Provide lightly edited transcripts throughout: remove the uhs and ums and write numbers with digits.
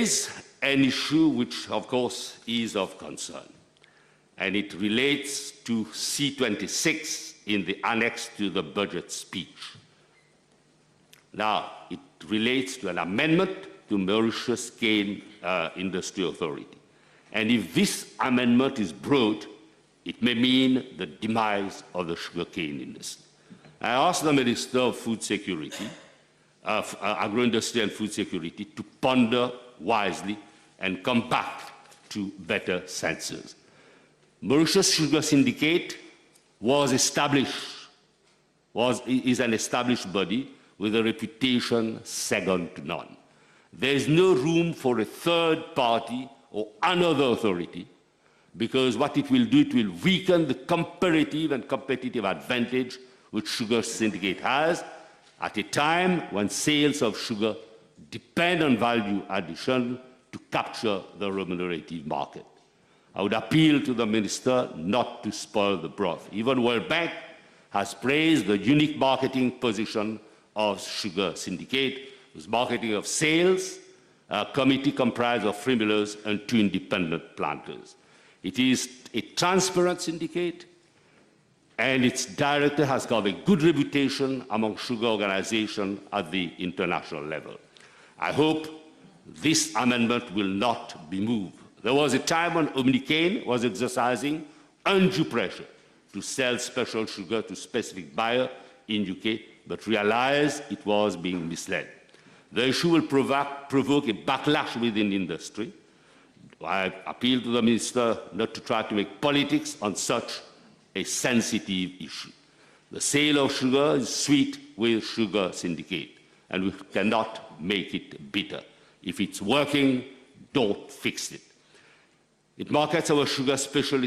is an issue which, of course, is of concern, and it relates to C26 in the annex to the budget speech. Now, it relates to an amendment to Mauritius Cane Industry Authority. And if this amendment is brought, it may mean the demise of the sugarcane industry. I asked the Minister of Food Security, Agro-Industry and Food Security, to ponder wisely and come back to better senses. Mauritius Sugar Syndicate is an established body with a reputation second to none. There is no room for a third party or another authority, because what it will do, it will weaken the comparative and competitive advantage which Sugar Syndicate has at a time when sales of sugar depend on value addition to capture the remunerative market. I would appeal to the Minister not to spoil the broth. Even World Bank has praised the unique marketing position of Sugar Syndicate, whose marketing of sales, a committee comprised of 3 millers and 2 independent planters. It is a transparent syndicate, and its director has got a good reputation among sugar organizations at the international level. I hope this amendment will not be moved. There was a time when Omnicane was exercising undue pressure to sell special sugar to specific buyers in UK, but realized it was being misled. The issue will provoke a backlash within the industry. I appeal to the Minister not to try to make politics on such a sensitive issue. The sale of sugar is sweet with Sugar Syndicate, and we cannot make it bitter. If it's working, don't fix it. It markets our sugar special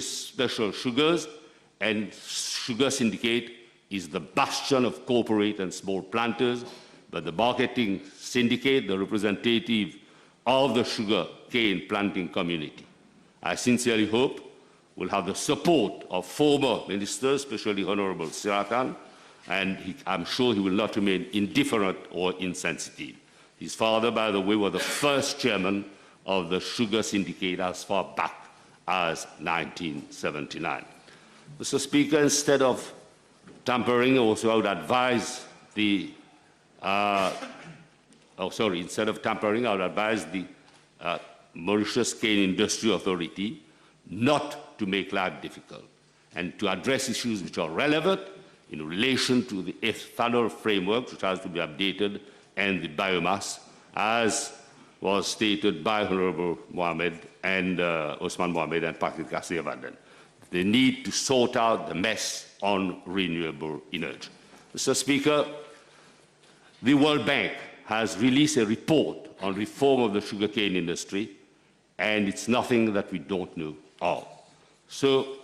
sugars, and Sugar Syndicate is the bastion of corporate and small planters, but the marketing syndicate, the representative of the sugar cane planting community. I sincerely hope will have the support of former ministers, especially Honorable Siratan, and I'm sure he will not remain indifferent or insensitive. His father, by the way, was the first chairman of the Sugar Syndicate as far back as 1979. Mr. Speaker, instead of tampering, also I would advise the instead of tampering, I would advise the Mauritius Cane Industry Authority not to make life difficult and to address issues which are relevant in relation to the ethanol framework, which has to be updated, and the biomass, as was stated by Honorable Mohamed and Osman Mohamed and Patrick Garcia-Vanden. They need to sort out the mess on renewable energy. Mr. Speaker, the World Bank has released a report on reform of the sugarcane industry, and it's nothing that we don't know of. So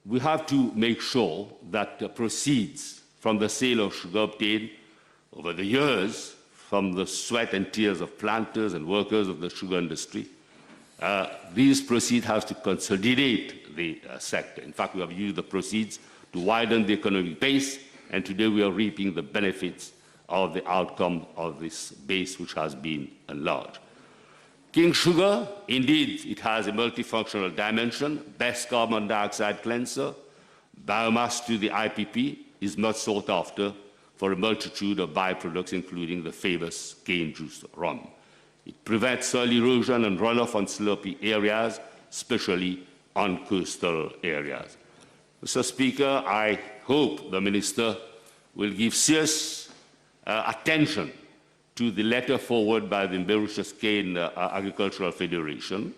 we have to make sure that the proceeds from the sale of sugar obtained over the years from the sweat and tears of planters and workers of the sugar industry, these proceeds have to consolidate the sector. In fact, we have used the proceeds to widen the economic base, and today we are reaping the benefits of the outcome of this base, which has been enlarged. King Sugar, indeed, it has a multifunctional dimension, best carbon dioxide cleanser, biomass to the IPP is much sought after for a multitude of byproducts, including the famous cane juice rum. It prevents soil erosion and runoff on slopey areas, especially on coastal areas. Mr. Speaker, I hope the Minister will give serious attention to the letter forwarded by the Mauritius Cane Agricultural Federation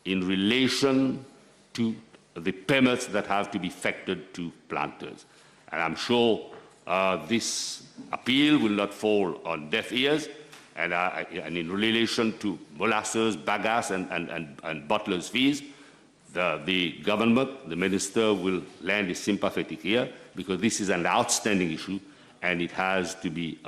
in relation to the permits that have to be effected to planters. And I'm sure this appeal will not fall on deaf ears, and in relation to molasses, bagasse, and bottlers' fees, the government, the Minister, will lend a sympathetic ear, because this is an outstanding issue, and it has to be